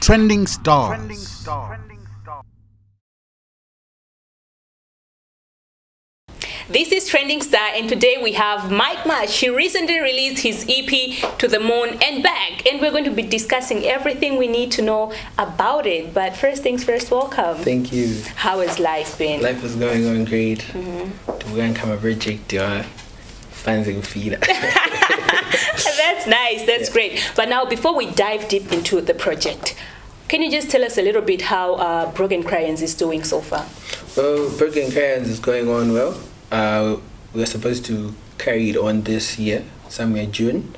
Trending Stars. This is Trending Star, and today we have Mike Marsh. He recently released his EP, To the Moon and Back, and we're going to be discussing everything we need to know about it. But first things first, welcome. Thank you. How has life been? Life is going on great. We're going to come a project to fancy feed. That's nice. That's great. But now, before we dive deep into the project, can you just tell us a little bit how Broken Crayons is doing so far? Well, Broken Crayons is going on well. We were supposed to carry it on this year, somewhere June,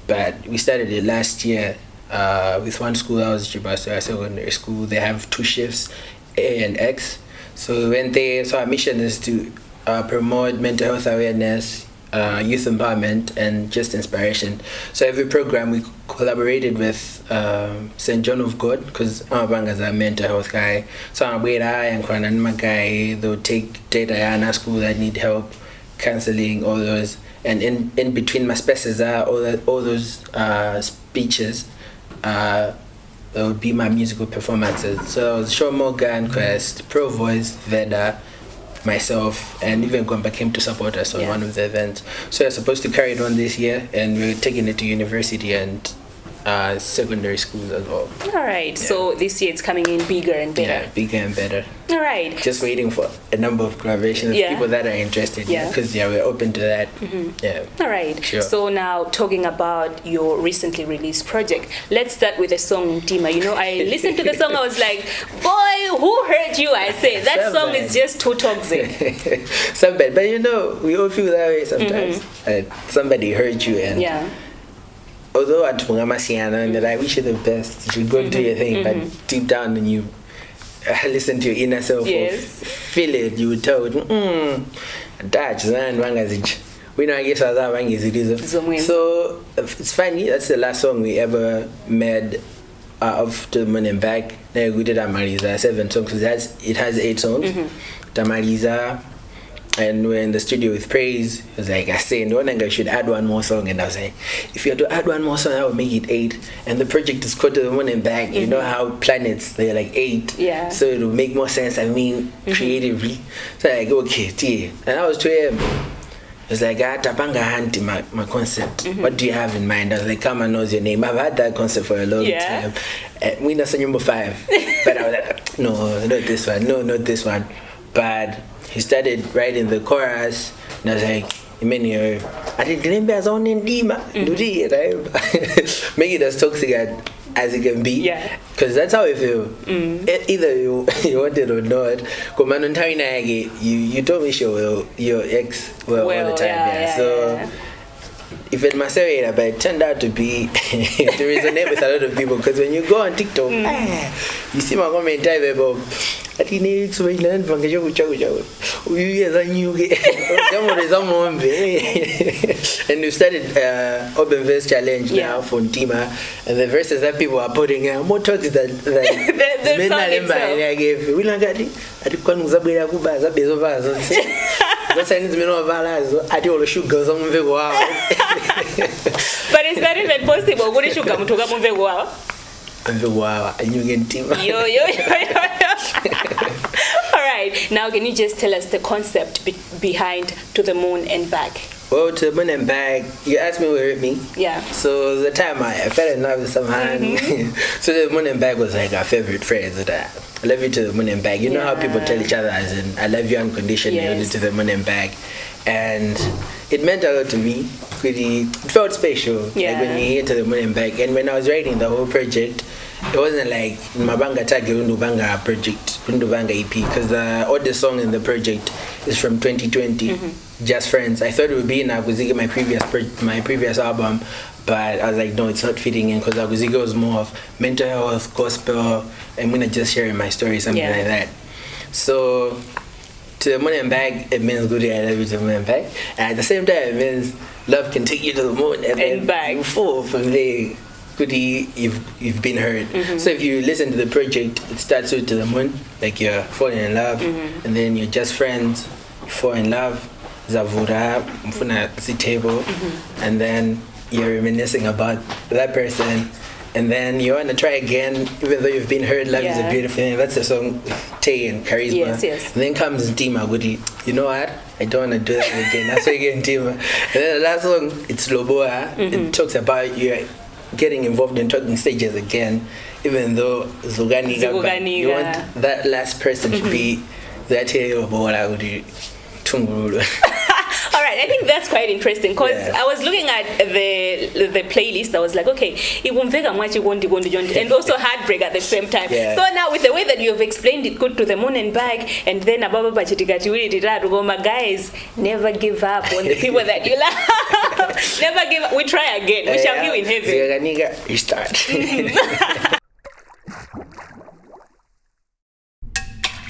but we started it last year with one school. That was Jibasa Secondary School. They have two shifts, A and X. So we went there. So our mission is to promote mental health awareness, youth empowerment, and just inspiration. So every program we collaborated with St. John of God, because Amabanga is a mental health guy. So Amabwera and Kwananima guy, they'll take data in school that need help, counseling, all those. And in between my spaces are all those speeches. That would be my musical performances. So I was Sean Morgan, Quest, Pro Voice, Veda, myself, and even Gwamba came to support us on one of the events. So we're supposed to carry it on this year, and we're taking it to university and secondary schools as well. All right. So this year it's coming in bigger and better. Yeah, bigger and better. All right. Just waiting for a number of collaborations, people that are interested. Because we're open to that. Yeah. All right. Sure. So now talking about your recently released project, let's start with the song Dima. You know, I listened to the song, I was like, boy, who hurt you? I said that so song bad. is just too toxic. So bad, but you know, we all feel that way sometimes. Somebody hurt you, and although at Mungamasiana and I wish you the best, you should go do your thing, but deep down when you listen to your inner self, or feel it, you would tell that's we know I guess so it's funny, that's the last song we ever made of To the Moon and Back. We did Amariza 7 songs, because it has 8 songs. Tamariza, and we're in the studio with Praise. It was like, I said, I should add one more song, and I was like, if you had to add one more song, I would make it 8. And the project is called To the Moon and Back. You know how planets, they're like 8. Yeah. So it would make more sense, creatively. So I like, okay, and I was 2 a.m. It was like, Tapanga Hanti, my concept. What do you have in mind? I was like, Kama knows your name. I've had that concept for a long time. We know number 5. But I was like, no, not this one. No, not this one. But he started writing the chorus, and I was like, I think Glenber's on in Dima. Make it as toxic as it can be. Because that's how I feel. Either you want it or not. You told me your ex all the time. So if it must say it, but it turned out to be to resonate with a lot of people, because when you go on TikTok, you see my comment type about and you started open verse challenge now for Ntima, and the verses that people are putting more talks that the song itself. I gave we like but it's not even possible. What is sugar? All right. Now, can you just tell us the concept behind To the Moon and Back? Well, To the Moon and Back, you asked me what hurt me. Yeah. So the time I fell in love with someone. So To the Moon and Back was like our favorite phrase. That I love you to the moon and back. You know how people tell each other, as in, I love you unconditionally, to the moon and back. And it meant a lot to me. It felt special, like when you hear To the Moon and Back. And when I was writing the whole project, it wasn't like Mabanga Tag Undubanga project, Undubanga EP, because the oldest song in the project is from 2020, Just Friends. I thought it would be in Aguzigi, my previous album, but I was like, no, it's not fitting in, because Aguzigi was more of mental health, gospel, I'm gonna just share my story, something like that. So To the Moon and Back, it means good, I love you to the moon and back. And at the same time, it means love can take you to the moon and then back. You fall from there. Goody, you've been heard. So if you listen to the project, it starts with To the Moon, like you're falling in love, and then you're just friends, you fall in love, Zavura, Mfuna table, and then you're reminiscing about that person, and then you want to try again, even though you've been heard Love is a Beautiful Thing. That's the song Tay and Charisma. Yes. And then comes Ntima Goody. You know what? I don't want to do that again. That's why you get Ntima. And then the last song, it's Loboa. It talks about you getting involved in talking stages again, even though Zoganiga. You want that last person to be that Loboa Goody. All right, I think that's quite interesting because I was looking at the playlist. I was like, okay, and also Heartbreak at the same time. Yeah. So now with the way that you have explained it, good to the moon and back, and then guys, never give up on the people that you love. Never give up. We try again. We shall be in heaven. Restart.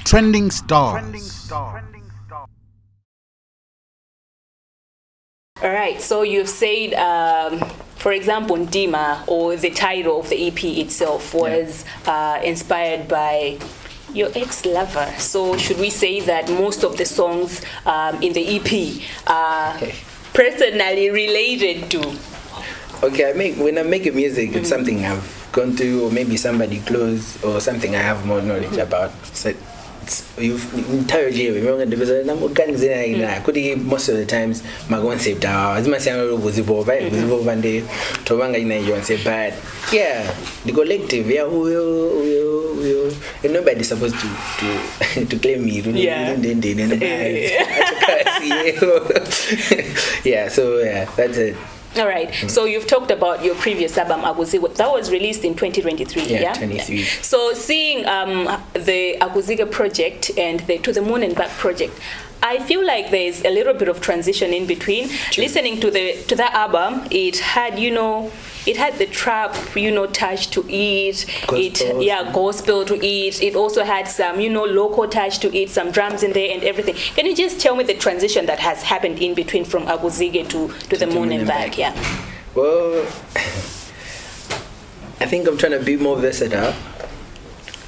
Trending stars. All right, so you've said, for example, Ndima, or the title of the EP itself, was inspired by your ex-lover. So should we say that most of the songs in the EP are personally related to? Okay, when I'm making music, it's something I've gone through, or maybe somebody close, or something I have more knowledge about. So you've entire year remember the business could most of the times my one say down as much as was one day to one guy say bad the collective and nobody's supposed to claim me that's it. All right. So you've talked about your previous album, Aguziga. That was released in 2023. Yeah, 23. Yeah. So seeing the Aguziga project and the To the Moon and Back project, I feel like there's a little bit of transition in between. True. Listening to that album, it had the trap, touch to it. Gospel to it. It also had some, local touch to it, some drums in there and everything. Can you just tell me the transition that has happened in between from Aguziga to the Moon and Back? Yeah. Well, I think I'm trying to be more versatile.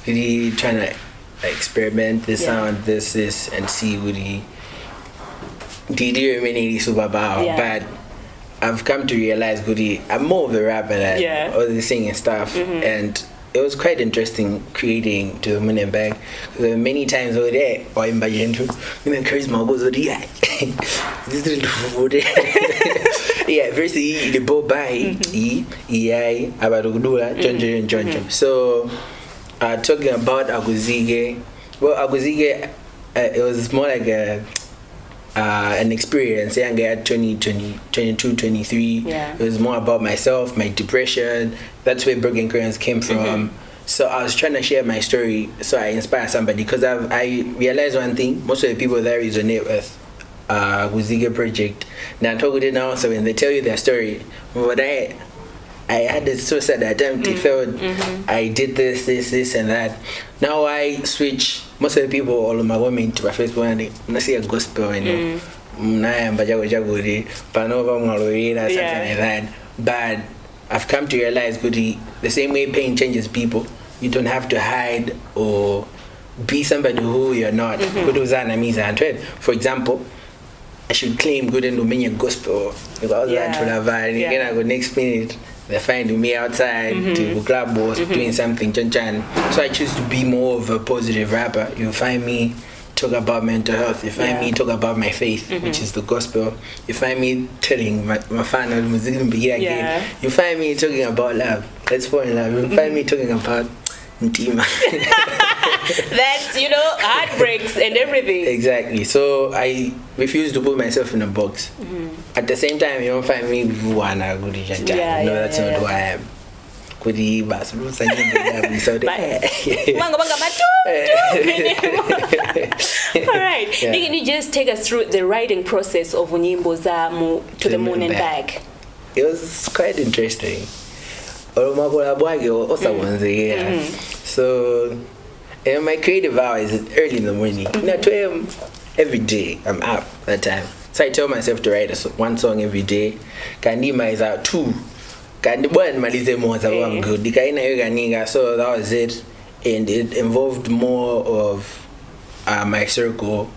Really trying to experiment the sound, this, and see what but I've come to realize I'm more of a rapper than all the singing stuff, and it was quite interesting creating To the Moon and Back. Many times over there, or in Bajentu, charisma goes verse the bow by about So talking about Aguziga, it was more like an experience. Young at 22, 23. It was more about myself, my depression. That's where Broken Crayons came from. So I was trying to share my story so I inspire somebody, because I realized one thing: most of the people that resonate with Aguziga project now talk with it now. So when they tell you their story, but I had a suicide attempt. It failed. I did this, and that. Now I switch. Most of the people, all of my women, to my Facebook, and I see a gospel, something like that. But I've come to realize, the same way pain changes people, you don't have to hide or be somebody who you're not. For example, I should claim good and dominion gospel. Next minute, they find me outside to club or doing something. So I choose to be more of a positive rapper. You find me talk about mental health. You find me talk about my faith, which is the gospel. You find me telling my fan of music again. You find me talking about love. Let's fall in love. You find me talking about Ntima. That's heartbreaks and everything. Exactly. So I refuse to put myself in a box. At the same time, you don't find me that's not who I am. All right. Can you just take us through the writing process of Nyimbo za To the Moon and Back? It was quite interesting. So my creative hour is early in the morning. 2 a.m. every day. I'm up that time. So I tell myself to write one song every day. Kandima is out 2. So that was it. And it involved more of my circle.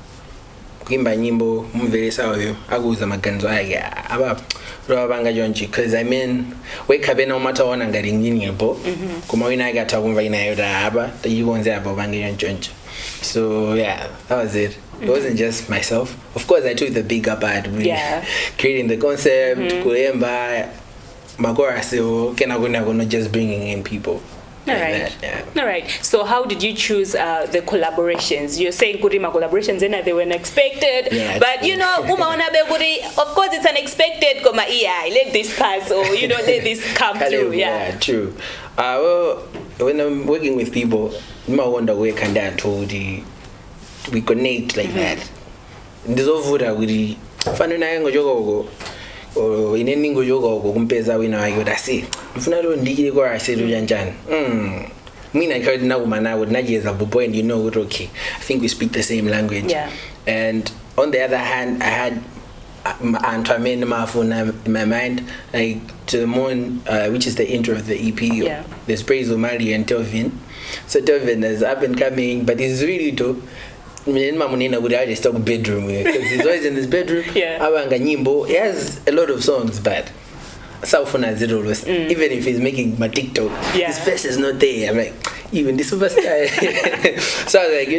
Kuimba nyimbo Mumvera Aguza maganzo because I mean wake up no matter what I'm getting in kuma wina ga ta kumva ina yoda haba that you want abo bange jonjo. So yeah, that was it. It wasn't just myself. Of course I took the bigger part with creating the concept, kuemba magora so not just bringing in people. All right. All right. So how did you choose the collaborations? You're saying Kurima collaborations and they were unexpected. Yeah, but you know, of course it's unexpected, let this pass or let this come through. Yeah, true. Well, when I'm working with people, you might wonder where can that told we connect like that. There's over that with the or in any go yoga kumpeza wina ayo dasi ufuna lo ndikile kwa asedo janjani mina heard na woman I would najeza bobo and okay, I think we speak the same language. And on the other hand I had Antoine Mafuna in my mind, like to the moon, which is the intro of the EP. There's Praise Omari and Telvin. So Telvin is up and coming, but he's really dope. Me and Mamunina would always talk bedroom because he's always in his bedroom. He has a lot of songs, but Southfuna is always even if he's making my TikTok, his face is not there. I'm like, even the superstar. So I was like,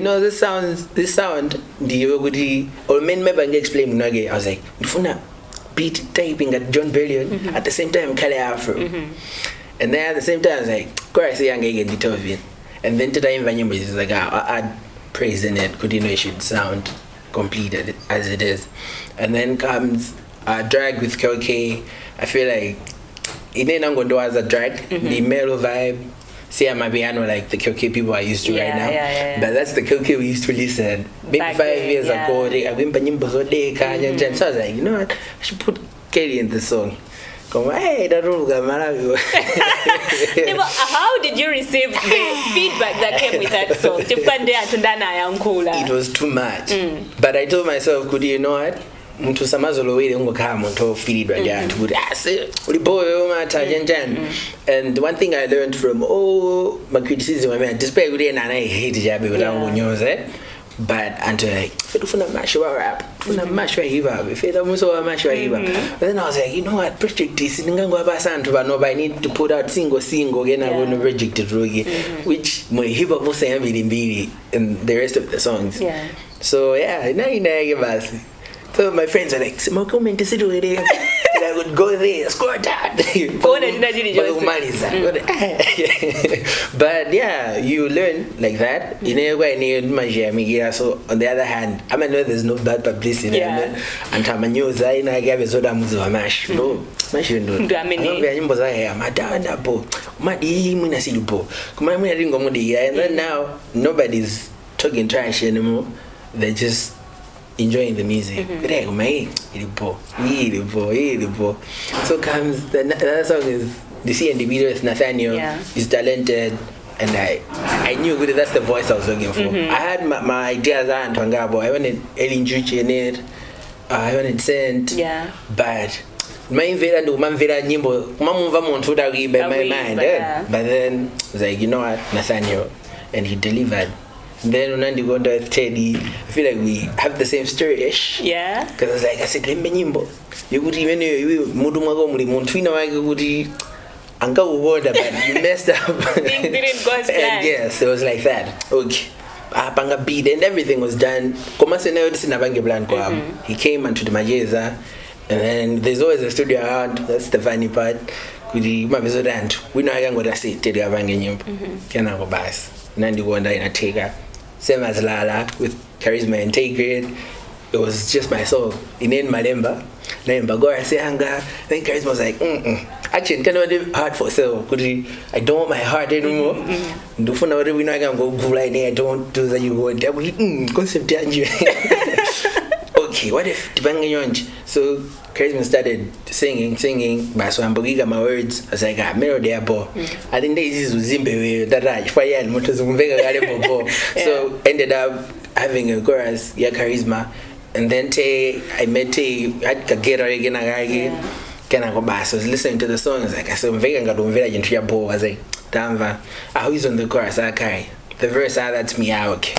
this sound, the or men maybe explain Nage. I was like, Funa beat typing at John Bellion at the same time Kale Afro. And then at the same time I was like, Chorus young again the and then today in Vanyamba is like I praise in it, could it should sound completed as it is. And then comes drag with KK. I feel like it ain't going to do as a drag, the mellow vibe. See, I'm a piano like the KK people are used to right now. But that's the KK we used to listen. Maybe back 5 years ago, I've been playing so I was like, you know what? I should put Kelly in the song. Hey, Malawi. How did you receive the feedback that came with that song? It was too much. But I told myself, could you know what? Mtu samazolo wele ungo kama mtu feed raja and one thing I learned from my criticism, I mean, despite we I hate jabe without nyoze, but until like funa mashwa rap, funa mashwa hip hop, funa muso mashwa hip hop. But then I was like, you know what, project this ningango abasantu but no, I need to put out single again. I'm going to reject it which my hip hop was saying in the rest of the songs. So yeah, now give us. So my friends are like, I would go there, score that. But yeah, you learn like that. So on the other hand, I know there's no bad publicity. And I'm news, I gave a soda muzo mash. No, mash you know. And then now nobody's talking trash anymore. They're just enjoying the music. So comes the another song is the C and the video with Nathaniel. He's talented, and I knew good that's the voice I was looking for. I had my ideas and Tangabo. I wanted Ellen Juchi in it. I wanted Saint. But Mumvera nyimbo mamumva muntu dagi by my mind. But then I was like, you know what, Nathaniel, and he delivered. Then when I go to Teddy, I feel like we have the same story-ish. Because I said, you could even but you messed up. Things didn't go as planned. Yes, it was like that. Okay. Panga beat and everything was done. He came onto the Majeza, and then there's always a studio around. That's the funny part. We know I can go to say Teddy Can I go bass? Nandi Wanda in a taker. Same as Lala with Charisma and Take Grade. It was just myself. In Malemba. Then Bagora Seanga. Then Charisma was like, Actually, kind of hard for sale. I don't want my heart anymore. Do for now, we know I can go like I don't do that. You go and concept. Okay, what if Tibanga? So Charisma started singing, but so I'm beginning my words. I was like, melody abo. I think this is Zimbabwe. That right, fire and motors. So ended up having a chorus, Charisma, and then I met had Kagera again. Can I go back? So I was listening to the songs. Like I said, I'm very very into your ball. I was like, damn, he's on the chorus. Okay, the verse, that's me. Okay.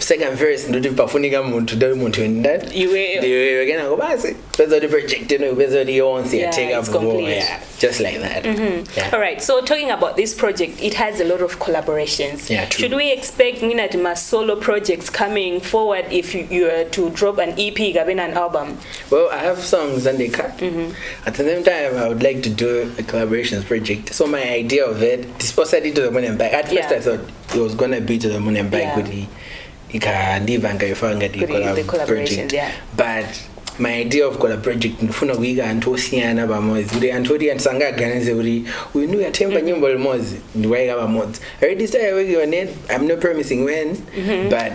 second verse ndo tipafunika muntu ndo muntu ndani iwe again go basi bezo the project you know bezo the once ya take up more just like that. All right, so talking about this project, it has a lot of collaborations. Should we expect Minatima solo projects coming forward if you are to drop an EP gaben an album? Well, I have songs and they cut. At the same time I would like to do a collaborations project. So my idea of it, this was to the Moon and Back. At first I thought it was gonna be to the Moon and Back with the collaboration, but my idea of project ndifuna kuiga anthu osiyana pamodzi kuti anthu oti ansangaganize kuti uyu ndi uyathemba nyimbo limodzi ndiwayika pamodzi. I already started working on it. I'm not promising when, but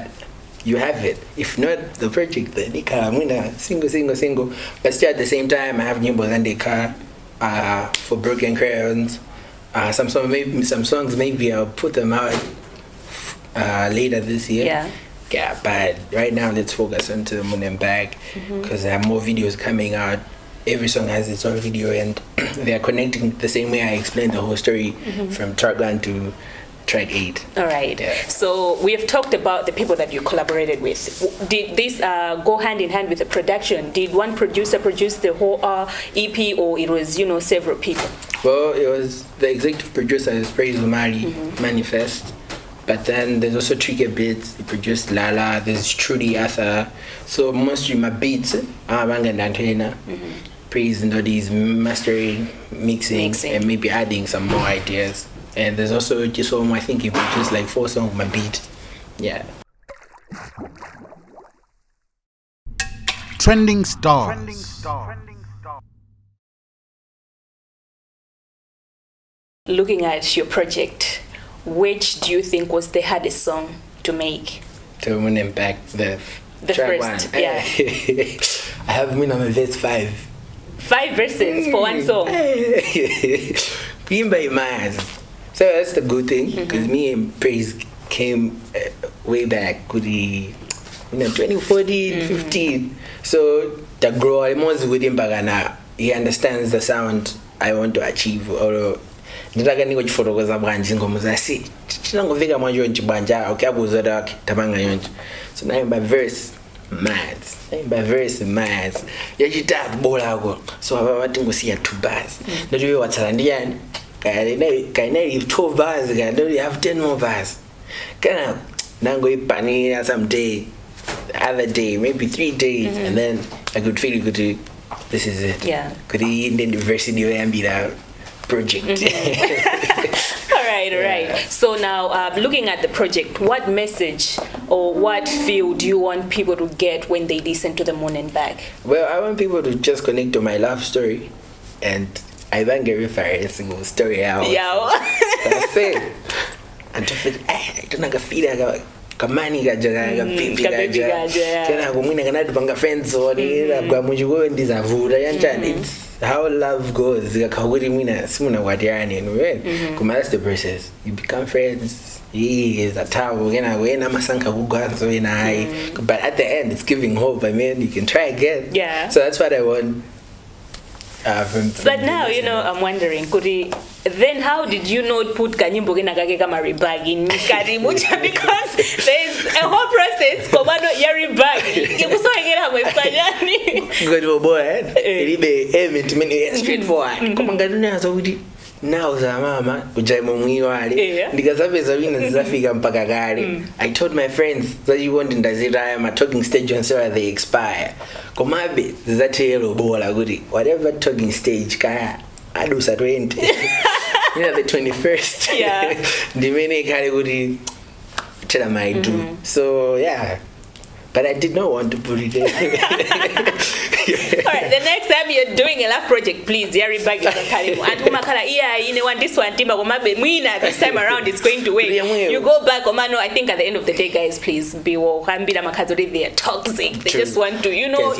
you have it. If not the project, then ikhala single. But still at the same time I have nyimbo zandika for Broken Crayons. Some songs maybe I'll put them out later this year. Yeah, but right now let's focus on To the Moon and Back because there are more videos coming out. Every song has its own video and they are connecting the same way I explained the whole story from track 1 to track 8. All right. So we have talked about the people that you collaborated with. Did this go hand in hand with the production? Did one producer produce the whole EP, or it was several people? Well, it was the executive producer is Praise Umari, Manifest. But then there's also Tricky Beats, he produced Lala, there's Trudy Arthur. So mostly my beats, Praise Ndodi's mastering, mixing, and maybe adding some more ideas. And there's also just I think he produced like 4 songs my beat. Yeah. Trending stars. Looking at your project, which do you think was the hardest song to make? To the Moon and Back, the track first, 1. Yeah. I have been on verse 5. 5 verses for one song. Being by Mars. So that's the good thing, because me and Praise came way back with the 2014, 15. So the grow almost with him bagana. He understands the sound I want to achieve. Or nditaka kuchifotokoza bwanji ngoma zasi chinangofika manje nchibanja okay Zodiak tabanga yonke. So now by verse mad yachita bola ko so abati ngosiya 2 bars ndoyo watsala ndiyani kaina 12 bars do you have 10 more bars kana nango ipanira someday the other day maybe 3 days and then I could feel good. This is it. Could in the university where I'm project. All right. So now looking at the project, what message or what feel do you want people to get when they listen to The Moon and Back? Well, I want people to just connect to my love story, and I don't get referred a single story out. That's it. And to feel I don't have a feeling kamani gajaga pipi gajaga tena kumwina kana tupanga friends ori kwa mujugo ndizavura yanjani. It's how love goes. Kakawiri mwina simuna wadiani anyway. Kuma that's the process. You become friends. He is a tower. Wena masanka kuganzo ina. But at the end, it's giving hope. I mean, you can try again. Yeah. So that's what I want. But now, I'm wondering, then how did you not put Kanyimbo Genagage Kamari bag in Karimucha? Because there's a whole process. Komano Yari bag. You was so again with Pajani. Good boy. It be straightforward. Komangana so now mama ujaimo mwiwali ndikazapeza vina zafika mpaka gari. I told my friends that you want ndazira my talking stage on so they expire komabe zizatero bola kuti whatever talking stage kaya adusa 20 the 21st ndimene kale kuti tell my do. So yeah, but I did not want to put it in. Alright, the next time you're doing a love project, please, Yari bag and Umakala, want this one, Timba, Mwina, this time around it's going to wait. You go back, Omano, I think at the end of the day, guys, please, be they are toxic. They just want to, it's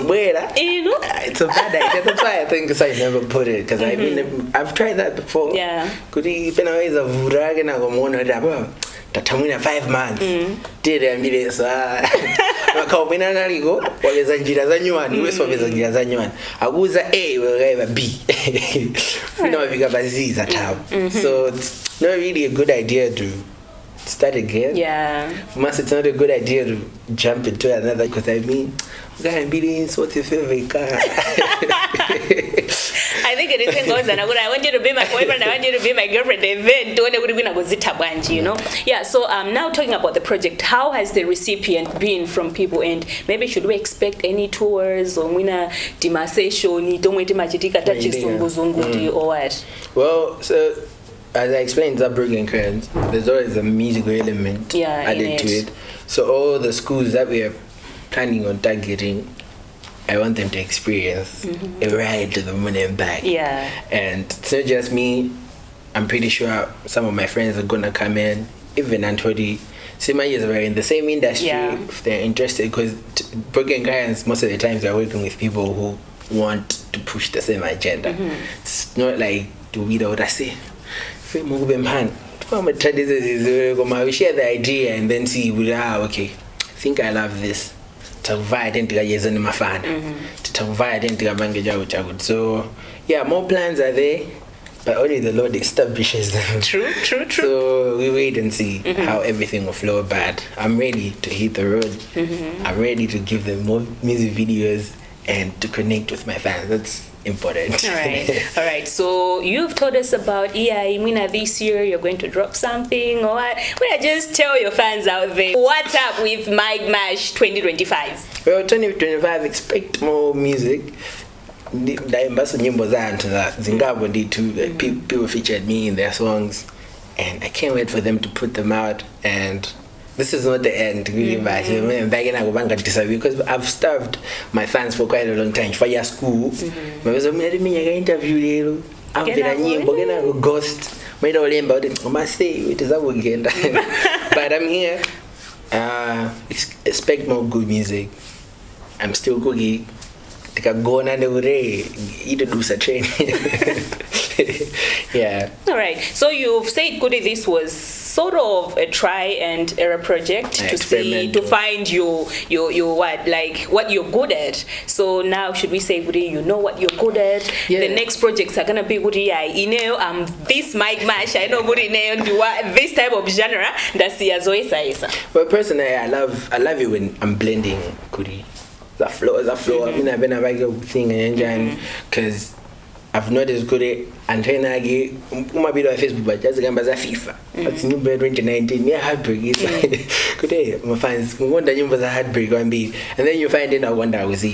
a bad idea. That's why I think I never put it, because I've tried that before. Yeah. Could he been always a Vuragana or tatamwina 5 months tire ambile sa wakawina naligo waweza njira za nywani wewe waweza njira za nywani akuza A wewe B wafika baziza tabu. So it's not really a good idea to start again. Yeah. Must it's not a good idea to jump into another because I mean, I'm being sort of I think anything goes and I want you to be my boyfriend, I want you to be my girlfriend, and then don't go, you know. Yeah, so now talking about the project, how has the recipient been from people, and maybe should we expect any tours or or what? Well, so as I explained, Zodiak Crayons, there's always a musical element added to it. So all the schools that we are planning on targeting, I want them to experience a ride to the moon and back. Yeah. And it's not just me. I'm pretty sure some of my friends are gonna come in, even Antody. Same years are in the same industry if they're interested. Because Zodiak Crayons, most of the times they're working with people who want to push the same agenda. It's not like to read what I say. We share the idea and then see, okay, I think I love this. So yeah, more plans are there, but only the Lord establishes them. True. So we wait and see how everything will flow. But I'm ready to hit the road. I'm ready to give them more music videos and to connect with my fans. That's important. All right. So you've told us about Mwina this year. You're going to drop something, or what? Just tell your fans out there what's up with Mike Mash 2025. Well, 2025, expect more music. People featured me in their songs, and I can't wait for them to put them out. And this is not the end, really, because I've starved my fans for quite a long time. For your school, interview, I've been a ghost. But I'm here. Expect more good music. I'm still cooking. Yeah. All right. So you've said, Goody, this was sort of a try and error project to find your what you're good at. So now should we say, Goody, you know what you're good at? Yeah. The next projects are gonna be Goody. This Mike Mash. I know Goody do this type of genre. That's the Azoisa. Well, personally, I love it when I'm blending Goody. The flow. I mean, I've been a very good thing because I've noticed good and trying to get my video on Facebook, but just again, FIFA. That's new bed 2019. Yeah, heartbreak is good day. My fans wonder you was a heartbreak on beat, and then you find it. I wonder I was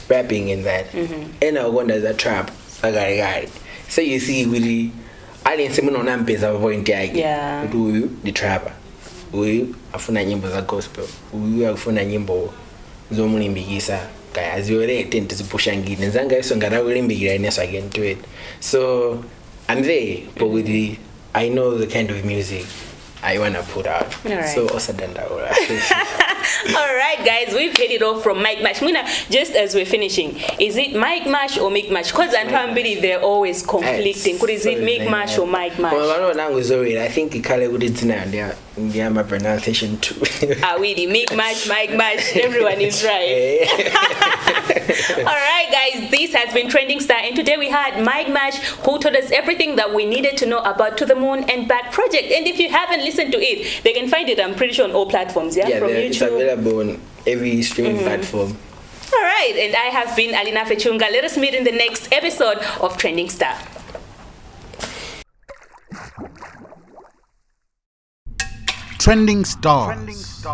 rapping in that, and I wonder as a trap. I got it. So you see, really, I didn't see no numbers of point. Yeah. The trapper. We afuna nyimbo za gospel. We afuna nyimbo zomulimbikisa. As you already tend to push and get and so again to it. So I'm there, but with I know the kind of music I wanna put out. Right. So also done that. All right, guys, we've hit it off from Mike Mash. Just as we're finishing, is it Mike Mash or Mike Mash? Because I believe they're always conflicting. Is it Mike Mash or Mike Mash? Well, I think it would it now. Yeah, my pronunciation too. Really, Mike Mash, Mike Mash, everyone is right. All right, guys, this has been Trending Star, and today we had Mike Mash, who told us everything that we needed to know about To the Moon and Back project. And if you haven't listened to it, they can find it, I'm pretty sure, on all platforms. Yeah, from YouTube. It's available on every streaming platform. All right, and I have been Alina Fechunga. Let us meet in the next episode of Trending Star. Trending Stars.